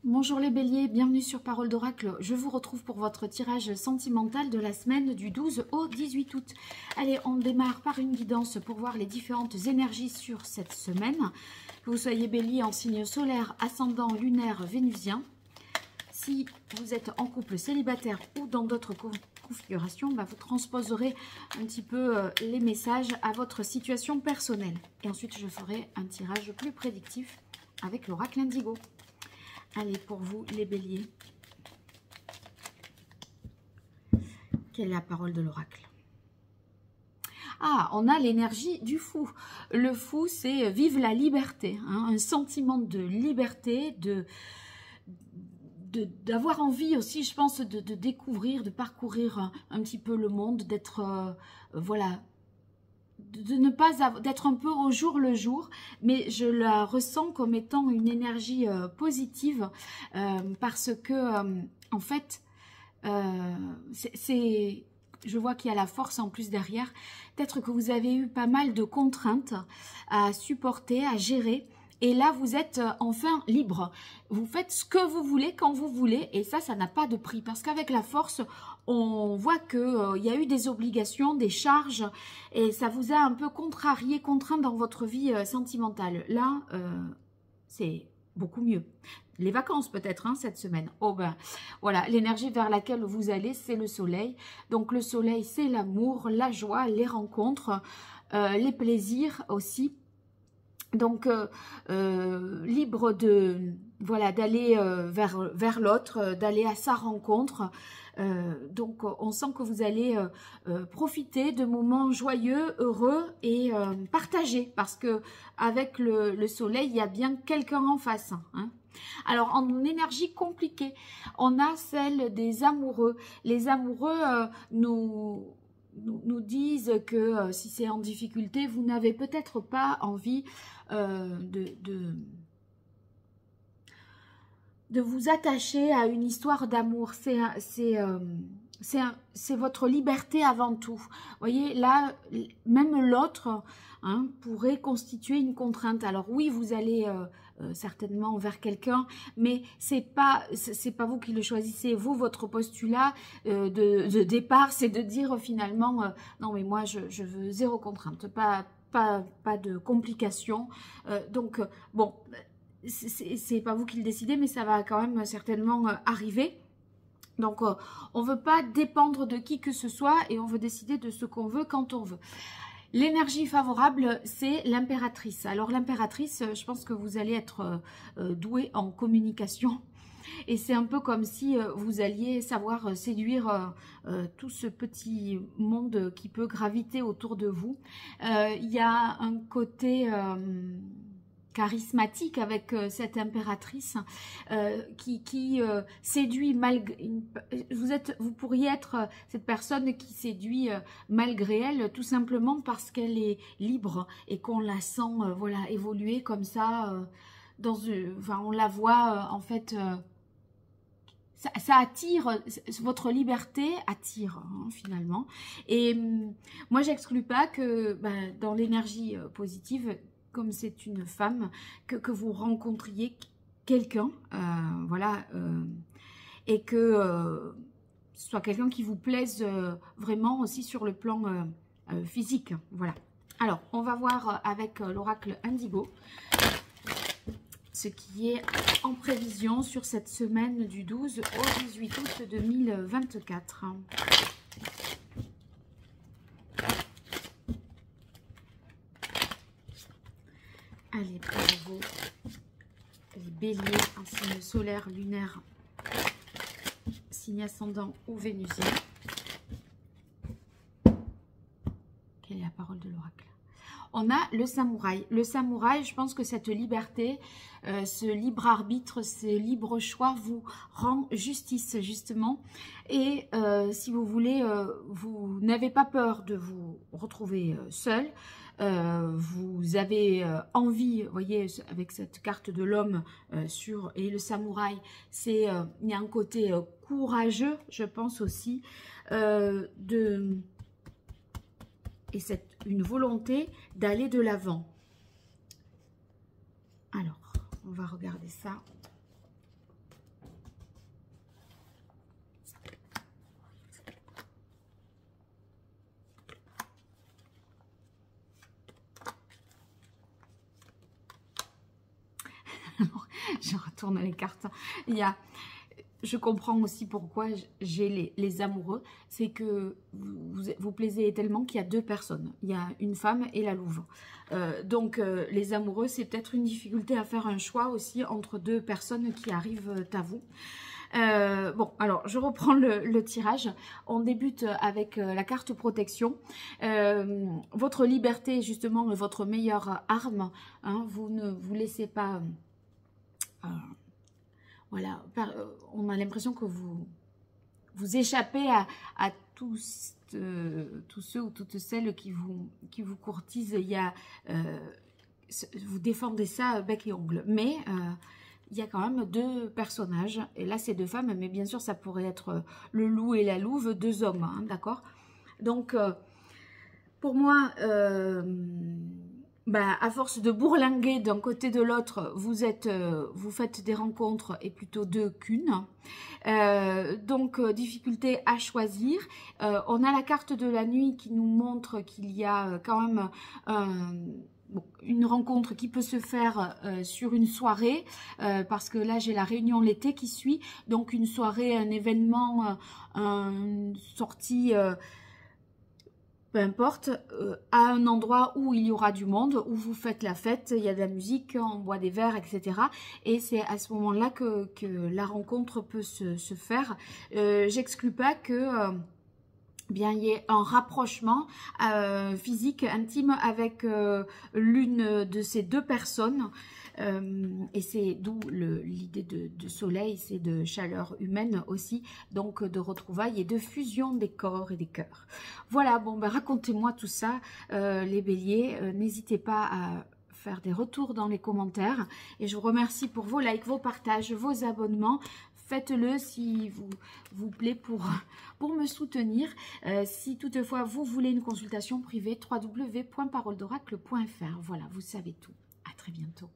Bonjour les béliers, bienvenue sur Parole d'Oracle. Je vous retrouve pour votre tirage sentimental de la semaine du 12 au 18 août. Allez, on démarre par une guidance pour voir les différentes énergies sur cette semaine. Que vous soyez bélier en signe solaire, ascendant, lunaire, vénusien. Si vous êtes en couple célibataire ou dans d'autres configurations, vous transposerez un petit peu les messages à votre situation personnelle. Et ensuite, je ferai un tirage plus prédictif avec l'oracle Indigo. Allez, pour vous, les béliers, quelle est la parole de l'oracle? Ah, on a l'énergie du fou. Le fou, c'est vive la liberté, hein, un sentiment de liberté, d'avoir envie aussi, je pense, de découvrir, de parcourir un petit peu le monde, d'être, voilà, de ne pas d'être un peu au jour le jour, mais je la ressens comme étant une énergie positive parce que en fait je vois qu'il y a la force en plus derrière. Peut-être que vous avez eu pas mal de contraintes à supporter, à gérer. Et là, vous êtes enfin libre. Vous faites ce que vous voulez, quand vous voulez. Et ça n'a pas de prix. Parce qu'avec la force, on voit qu'il y a eu des obligations, des charges. Et ça vous a un peu contrarié, contraint dans votre vie sentimentale. Là, c'est beaucoup mieux. Les vacances peut-être cette semaine. Oh ben voilà, l'énergie vers laquelle vous allez, c'est le soleil. Donc le soleil, c'est l'amour, la joie, les rencontres, les plaisirs aussi. Donc libre de voilà d'aller vers l'autre, d'aller à sa rencontre. Donc on sent que vous allez profiter de moments joyeux, heureux et partagés, parce que avec le soleil, il y a bien quelqu'un en face. Hein. Alors, en énergie compliquée, on a celle des amoureux. Les amoureux nous disent que si c'est en difficulté, vous n'avez peut-être pas envie de vous attacher à une histoire d'amour. C'est votre liberté avant tout. Vous voyez, là, même l'autre pourrait constituer une contrainte. Alors oui, vous allez certainement vers quelqu'un, mais c'est pas vous qui le choisissez. Vous, votre postulat de départ, c'est de dire finalement non mais moi je veux zéro contrainte, pas de complications. Donc bon, c'est pas vous qui le décidez, mais ça va quand même certainement arriver. Donc on veut pas dépendre de qui que ce soit et on veut décider de ce qu'on veut quand on veut. L'énergie favorable, c'est l'impératrice. Alors l'impératrice, je pense que vous allez être doué en communication. Et c'est un peu comme si vous alliez savoir séduire tout ce petit monde qui peut graviter autour de vous. Il y a un côté charismatique avec cette impératrice qui séduit malgré vous pourriez être cette personne qui séduit malgré elle, tout simplement parce qu'elle est libre et qu'on la sent voilà évoluer comme ça on la voit en fait ça attire, votre liberté attire finalement. Et moi j'exclus pas que dans l'énergie positive, comme c'est une femme, que vous rencontriez quelqu'un, voilà, et que ce soit quelqu'un qui vous plaise vraiment aussi sur le plan physique, voilà. Alors, on va voir avec l'oracle Indigo ce qui est en prévision sur cette semaine du 12 au 18 août 2024. Allez, pour vous, les béliers, en signe solaire, lunaire, signe ascendant ou vénusien. Quelle est la parole de l'oracle? On a le samouraï. Le samouraï, je pense que cette liberté, ce libre arbitre, ce libre choix vous rend justice, justement. Et si vous voulez, vous n'avez pas peur de vous retrouver seul. Vous avez envie, vous voyez, avec cette carte de l'homme et le samouraï, il y a un côté courageux, je pense aussi, et une volonté d'aller de l'avant. Alors, on va regarder ça. Je retourne les cartes. Il y a... Je comprends aussi pourquoi j'ai les amoureux. C'est que vous plaisez tellement qu'il y a deux personnes. Il y a une femme et la louve. Donc, les amoureux, c'est peut-être une difficulté à faire un choix aussi entre deux personnes qui arrivent à vous. Bon, alors, je reprends le tirage. On débute avec la carte protection. Votre liberté est justement votre meilleure arme. Hein, vous ne vous laissez pas... voilà, on a l'impression que vous échappez à tous ceux ou toutes celles qui vous courtisent. Il y a, vous défendez ça bec et ongle. Mais il y a quand même deux personnages. Et là, c'est deux femmes. Mais bien sûr, ça pourrait être le loup et la louve, deux hommes. Hein, d'accord? Donc, pour moi... à force de bourlinguer d'un côté de l'autre, vous faites des rencontres et plutôt deux qu'une. Donc, difficulté à choisir. On a la carte de la nuit qui nous montre qu'il y a quand même une rencontre qui peut se faire sur une soirée, parce que là, j'ai la réunion l'été qui suit. Donc, une soirée, un événement, une sortie... peu importe, à un endroit où il y aura du monde, où vous faites la fête, il y a de la musique, on boit des verres, etc. Et c'est à ce moment-là que la rencontre peut se faire. J'exclus pas que bien il y ait un rapprochement physique, intime avec l'une de ces deux personnes. Et c'est d'où l'idée de soleil, c'est de chaleur humaine aussi, donc de retrouvailles et de fusion des corps et des cœurs. Voilà, bon, racontez-moi tout ça, les béliers, n'hésitez pas à faire des retours dans les commentaires, et je vous remercie pour vos likes, vos partages, vos abonnements. Faites-le si vous plaît pour me soutenir. Si toutefois vous voulez une consultation privée, www.paroledoracle.fr. Voilà, vous savez tout. À très bientôt.